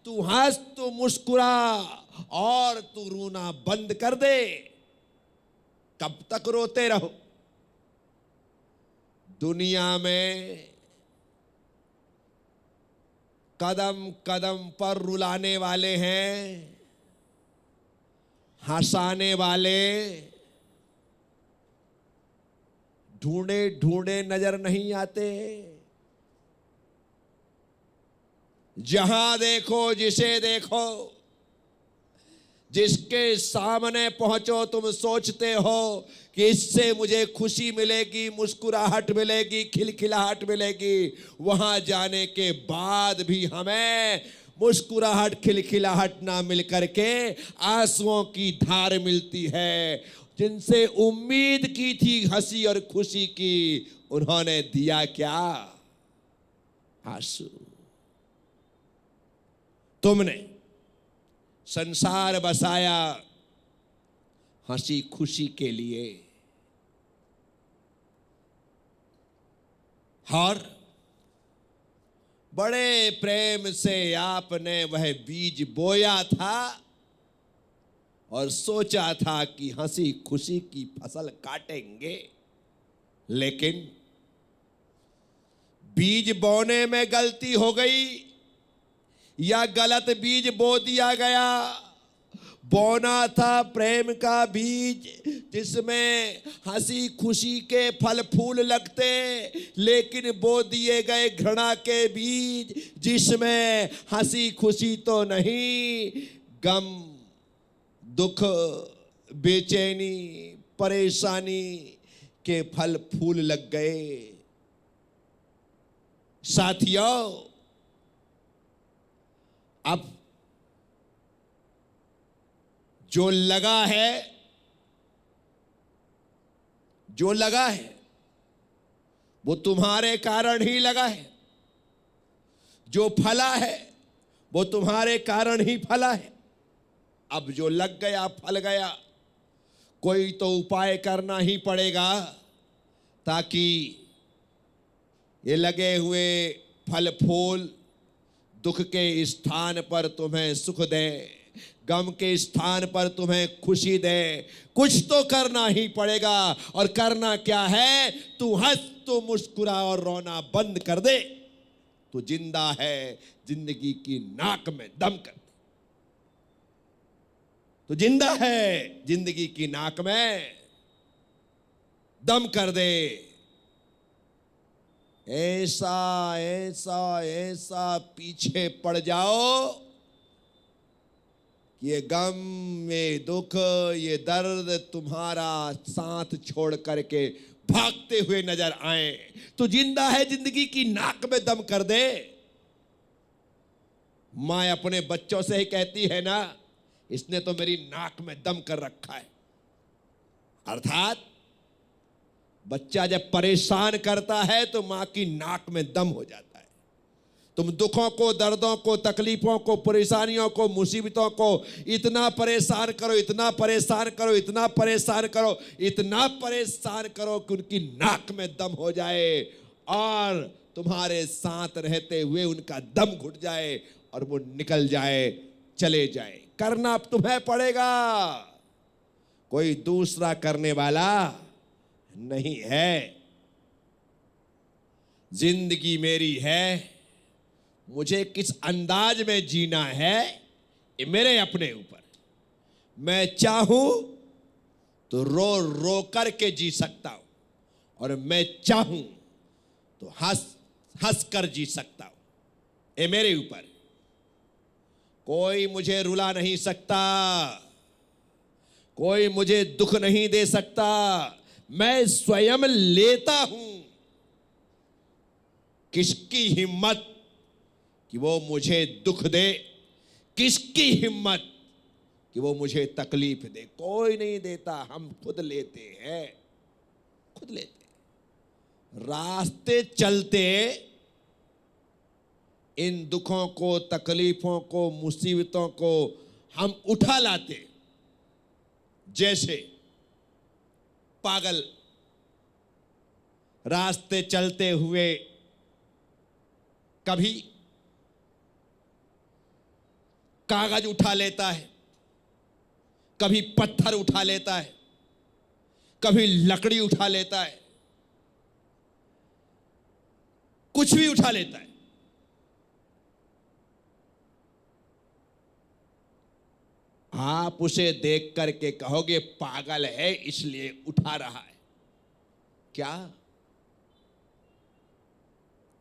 तू हंस, तू मुस्कुरा और तू रोना बंद कर दे। कब तक रोते रहो? दुनिया में कदम कदम पर रुलाने वाले हैं, हंसाने वाले ढूंढे ढूंढे नजर नहीं आते। जहां देखो, जिसे देखो, जिसके सामने पहुंचो, तुम सोचते हो कि इससे मुझे खुशी मिलेगी, मुस्कुराहट मिलेगी, खिलखिलाहट मिलेगी। वहां जाने के बाद भी हमें मुस्कुराहट, खिलखिलाहट ना मिल करके आंसुओं की धार मिलती है। जिनसे उम्मीद की थी हंसी और खुशी की, उन्होंने दिया क्या? आंसू। तुमने संसार बसाया हंसी खुशी के लिए, और बड़े प्रेम से आपने वह बीज बोया था और सोचा था कि हंसी खुशी की फसल काटेंगे। लेकिन बीज बोने में गलती हो गई या गलत बीज बो दिया गया। बोना था प्रेम का बीज जिसमें हंसी खुशी के फल फूल लगते, लेकिन बो दिए गए घृणा के बीज जिसमें हंसी खुशी तो नहीं, गम, दुख, बेचैनी, परेशानी के फल फूल लग गए। साथियों, अब जो लगा है, जो लगा है वो तुम्हारे कारण ही लगा है। जो फला है वो तुम्हारे कारण ही फला है। अब जो लग गया, फल गया, कोई तो उपाय करना ही पड़ेगा ताकि ये लगे हुए फल फूल दुख के स्थान पर तुम्हें सुख दे, गम के स्थान पर तुम्हें खुशी दे। कुछ तो करना ही पड़ेगा। और करना क्या है? तू हंस, तू मुस्कुरा और रोना बंद कर दे। तू जिंदा है, जिंदगी की नाक में दम कर दे। तू जिंदा है, जिंदगी की नाक में दम कर दे। ऐसा ऐसा ऐसा पीछे पड़ जाओ कि ये गम, ये दुख, ये दर्द तुम्हारा साथ छोड़ करके भागते हुए नजर आए। तो जिंदा है, जिंदगी की नाक में दम कर दे। माँ अपने बच्चों से ही कहती है ना, इसने तो मेरी नाक में दम कर रखा है। अर्थात बच्चा जब परेशान करता है तो मां की नाक में दम हो जाता है। तुम दुखों को, दर्दों को, तकलीफों को, परेशानियों को, मुसीबतों को इतना परेशान करो, इतना परेशान करो, इतना परेशान करो, इतना परेशान करो कि उनकी नाक में दम हो जाए और तुम्हारे साथ रहते हुए उनका दम घुट जाए और वो निकल जाए, चले जाए। करना अब तुम्हें पड़ेगा, कोई दूसरा करने वाला नहीं है। जिंदगी मेरी है, मुझे किस अंदाज में जीना है ये मेरे अपने ऊपर। मैं चाहूं तो रो रो करके जी सकता हूं और मैं चाहूं तो हंस हंस कर जी सकता हूं। ये मेरे ऊपर। कोई मुझे रुला नहीं सकता, कोई मुझे दुख नहीं दे सकता। मैं स्वयं लेता हूं। किसकी हिम्मत कि वो मुझे दुख दे, किसकी हिम्मत कि वो मुझे तकलीफ दे? कोई नहीं देता, हम खुद लेते हैं, खुद लेते हैं। रास्ते चलते इन दुखों को, तकलीफों को, मुसीबतों को हम उठा लाते। जैसे पागल रास्ते चलते हुए कभी कागज उठा लेता है, कभी पत्थर उठा लेता है, कभी लकड़ी उठा लेता है, कुछ भी उठा लेता है। आप उसे देख करके कहोगे पागल है इसलिए उठा रहा है। क्या?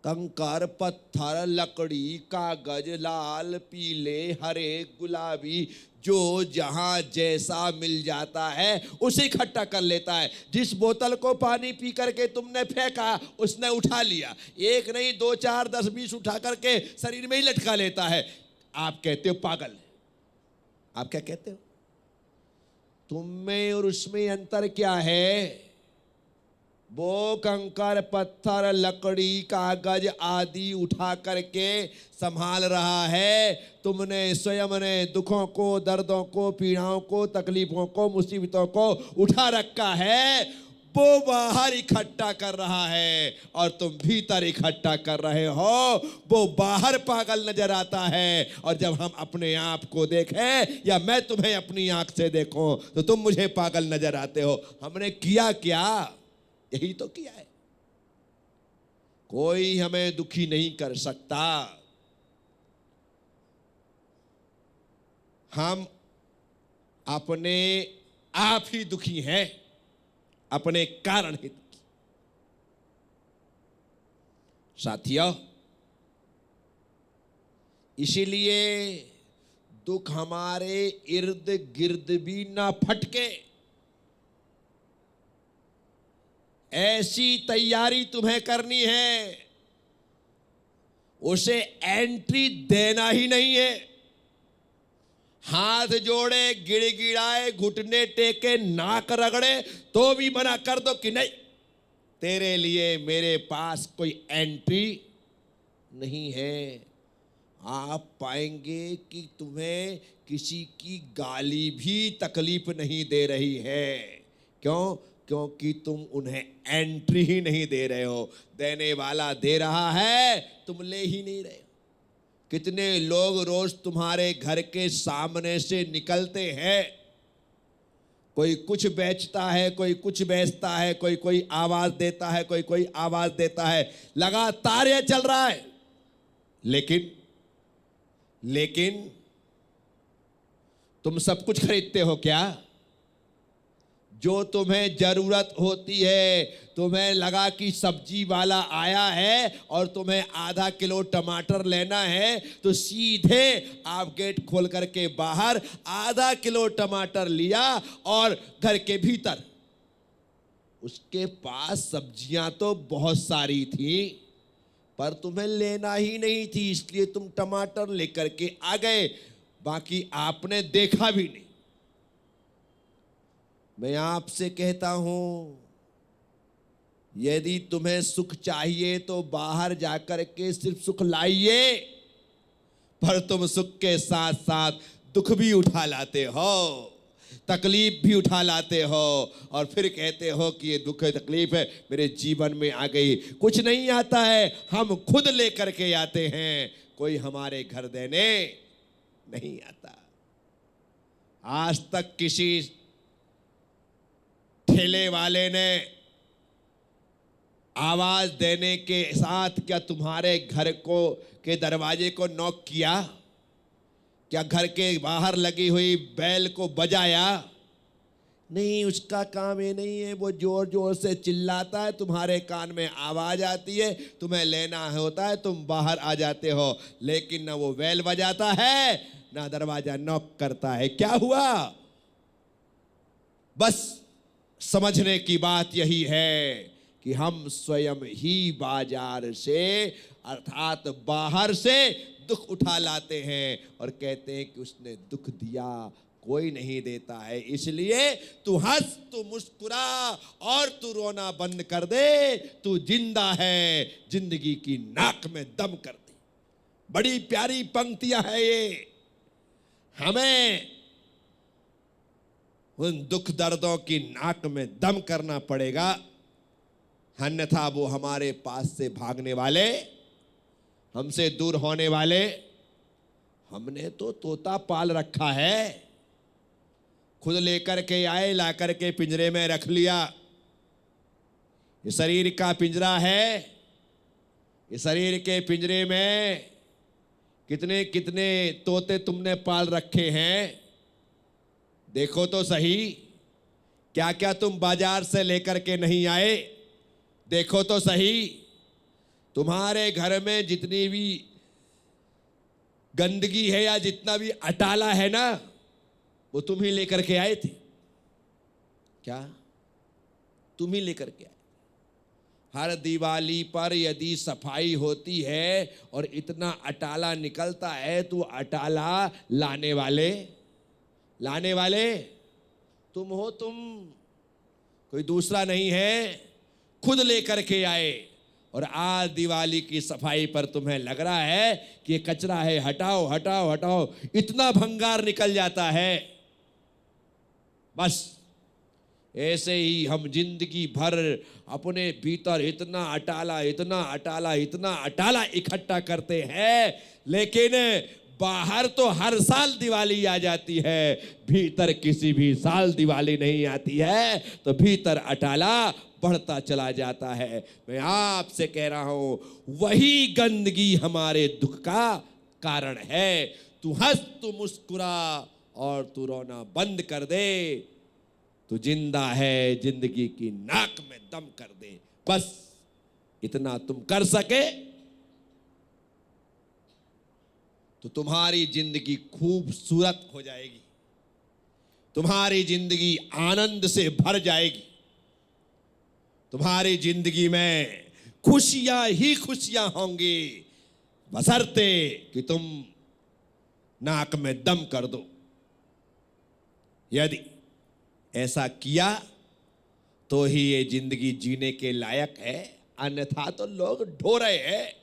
कंकर, पत्थर, लकड़ी, कागज, लाल, पीले, हरे, गुलाबी, जो जहां जैसा मिल जाता है उसे इकट्ठा कर लेता है। जिस बोतल को पानी पी करके तुमने फेंका उसने उठा लिया, एक नहीं 2 4 10 20 उठा करके शरीर में ही लटका लेता है। आप कहते हो पागल है। आप क्या कहते हो? तुम में और उसमें अंतर क्या है? वो कंकर, पत्थर, लकड़ी, कागज आदि उठा करके संभाल रहा है, तुमने स्वयं ने दुखों को, दर्दों को, पीड़ाओं को, तकलीफों को, मुसीबतों को उठा रखा है। वो बाहर इकट्ठा कर रहा है और तुम भीतर इकट्ठा कर रहे हो। वो बाहर पागल नजर आता है और जब हम अपने आप को देखें या मैं तुम्हें अपनी आंख से देखूं तो तुम मुझे पागल नजर आते हो। हमने किया क्या? यही तो किया है। कोई हमें दुखी नहीं कर सकता। हम अपने आप ही दुखी हैं, अपने कारण ही दुखी। साथियों, इसीलिए दुख हमारे इर्द गिर्द भी ना फटके, ऐसी तैयारी तुम्हें करनी है। उसे एंट्री देना ही नहीं है। हाथ जोड़े, गिड़गिड़ाए, घुटने टेके, नाक रगड़े तो भी मना कर दो कि नहीं, तेरे लिए मेरे पास कोई एंट्री नहीं है। आप पाएंगे कि तुम्हें किसी की गाली भी तकलीफ नहीं दे रही है। क्यों? क्योंकि तुम उन्हें एंट्री ही नहीं दे रहे हो। देने वाला दे रहा है, तुम ले ही नहीं रहे हो। कितने लोग रोज तुम्हारे घर के सामने से निकलते हैं, कोई कुछ बेचता है, कोई कुछ बेचता है, कोई कोई आवाज देता है, कोई कोई आवाज देता है, लगातार ये चल रहा है। लेकिन तुम सब कुछ खरीदते हो क्या? जो तुम्हें जरूरत होती है, तुम्हें लगा कि सब्जी वाला आया है और तुम्हें आधा किलो टमाटर लेना है, तो सीधे आप गेट खोल करके बाहर आधा किलो टमाटर लिया और घर के भीतर उसके पास सब्जियां तो बहुत सारी थी पर तुम्हें लेना ही नहीं थी, इसलिए तुम टमाटर लेकर के आ गए, बाकी आपने देखा भी नहीं। मैं आपसे कहता हूं, यदि तुम्हें सुख चाहिए तो बाहर जाकर के सिर्फ सुख लाइए, पर तुम सुख के साथ साथ दुख भी उठा लाते हो, तकलीफ भी उठा लाते हो और फिर कहते हो कि ये दुख तकलीफ है मेरे जीवन में आ गई। कुछ नहीं आता है, हम खुद लेकर के आते हैं, कोई हमारे घर देने नहीं आता। आज तक किसी ठेले वाले ने आवाज देने के साथ क्या तुम्हारे घर को के दरवाजे को नॉक किया? क्या घर के बाहर लगी हुई बैल को बजाया? नहीं, उसका काम ये नहीं है। वो जोर जोर से चिल्लाता है, तुम्हारे कान में आवाज आती है, तुम्हें लेना होता है, तुम बाहर आ जाते हो, लेकिन ना वो बैल बजाता है ना दरवाजा नॉक करता है। क्या हुआ? बस समझने की बात यही है कि हम स्वयं ही बाजार से अर्थात बाहर से दुख उठा लाते हैं और कहते हैं कि उसने दुख दिया, कोई नहीं देता है। इसलिए तू हंस, तू मुस्कुरा और तू रोना बंद कर दे। तू जिंदा है, जिंदगी की नाक में दम कर दे। बड़ी प्यारी पंक्तियां हैं ये। हमें उन दुख दर्दों की नाक में दम करना पड़ेगा, अन्यथा वो हमारे पास से भागने वाले, हमसे दूर होने वाले, हमने तो तोता पाल रखा है, खुद लेकर के आए, ला करके पिंजरे में रख लिया। ये शरीर का पिंजरा है, इस शरीर के पिंजरे में कितने कितने तोते तुमने पाल रखे हैं, देखो तो सही। क्या क्या तुम बाजार से लेकर के नहीं आए, देखो तो सही। तुम्हारे घर में जितनी भी गंदगी है या जितना भी अटाला है ना, वो तुम ही लेकर के आए थे। क्या तुम ही लेकर के आए? हर दिवाली पर यदि सफाई होती है और इतना अटाला निकलता है तो अटाला लाने वाले तुम हो। तुम, कोई दूसरा नहीं है, खुद लेकर के आए। और आज दिवाली की सफाई पर तुम्हें लग रहा है कि ये कचरा है, हटाओ हटाओ हटाओ, इतना भंगार निकल जाता है। बस ऐसे ही हम जिंदगी भर अपने भीतर इतना अटाला इतना अटाला इतना अटाला इकट्ठा करते हैं, लेकिन बाहर तो हर साल दिवाली आ जाती है, भीतर किसी भी साल दिवाली नहीं आती है। तो भीतर अटाला बढ़ता चला जाता है। मैं आपसे कह रहा हूं, वही गंदगी हमारे दुख का कारण है। तू हंस, तू मुस्कुरा और तू रोना बंद कर दे। तू जिंदा है, जिंदगी की नाक में दम कर दे। बस इतना तुम कर सके तो तुम्हारी जिंदगी खूबसूरत हो जाएगी, तुम्हारी जिंदगी आनंद से भर जाएगी, तुम्हारी जिंदगी में खुशियां ही खुशियां होंगी, बशर्ते कि तुम नाक में दम कर दो। यदि ऐसा किया तो ही ये जिंदगी जीने के लायक है, अन्यथा तो लोग ढो रहे हैं।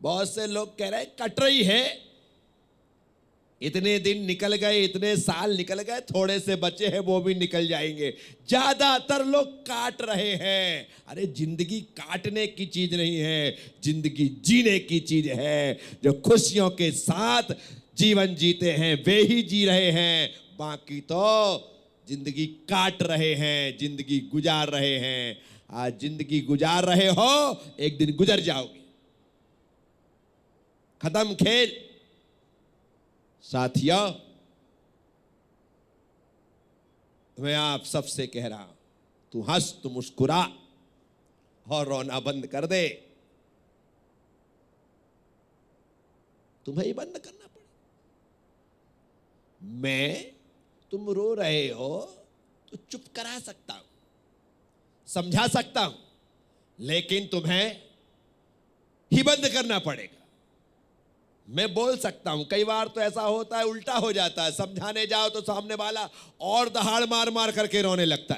बहुत से लोग कह रहे हैं कट रही है, इतने दिन निकल गए, इतने साल निकल गए, थोड़े से बचे हैं वो भी निकल जाएंगे। ज्यादातर लोग काट रहे हैं। अरे जिंदगी काटने की चीज नहीं है, जिंदगी जीने की चीज है। जो खुशियों के साथ जीवन जीते हैं वे ही जी रहे हैं, बाकी तो जिंदगी काट रहे हैं, जिंदगी गुजार रहे हैं। आज जिंदगी गुजार रहे हो, एक दिन गुजर जाओगे, खत्म खेल। साथियों, मैं आप सबसे कह रहा हूं, तू हंस, तू मुस्कुरा और रोना बंद कर दे। तुम्हें ही बंद करना पड़े। तुम रो रहे हो तो चुप करा सकता हूं, समझा सकता हूं, लेकिन तुम्हें ही बंद करना पड़ेगा। मैं बोल सकता हूं, कई बार तो ऐसा होता है, उल्टा हो जाता है। समझाने जाओ तो सामने वाला और दहाड़ मार मार करके रोने लगता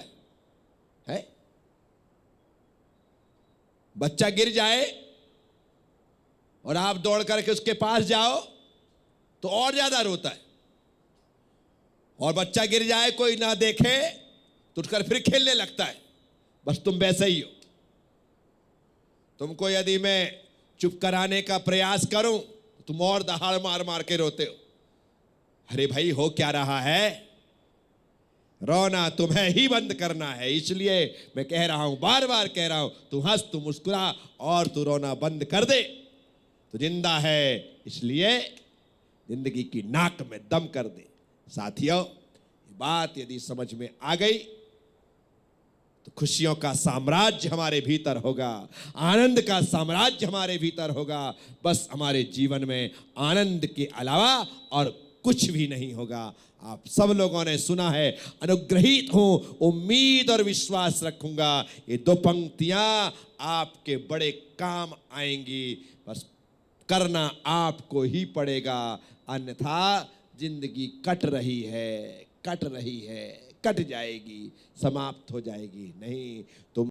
है? बच्चा गिर जाए और आप दौड़ करके उसके पास जाओ तो और ज्यादा रोता है, और बच्चा गिर जाए कोई ना देखे तो उठकर फिर खेलने लगता है। बस तुम वैसे ही हो। तुमको यदि मैं चुप कराने का प्रयास करूं, तुम और दहाड़ मार मार के रोते हो। अरे भाई, हो क्या रहा है? रोना तुम्हें ही बंद करना है। इसलिए मैं कह रहा हूं, बार बार कह रहा हूं, तू हंस, तू मुस्कुरा और तू रोना बंद कर दे। तू जिंदा है, इसलिए जिंदगी की नाक में दम कर दे। साथियों, ये बात यदि समझ में आ गई तो खुशियों का साम्राज्य हमारे भीतर होगा, आनंद का साम्राज्य हमारे भीतर होगा। बस हमारे जीवन में आनंद के अलावा और कुछ भी नहीं होगा। आप सब लोगों ने सुना है, अनुग्रहित हूं, उम्मीद और विश्वास रखूंगा। ये दो पंक्तियां आपके बड़े काम आएंगी। बस करना आपको ही पड़ेगा, अन्यथा जिंदगी कट रही है, कट जाएगी, समाप्त हो जाएगी। नहीं, तुम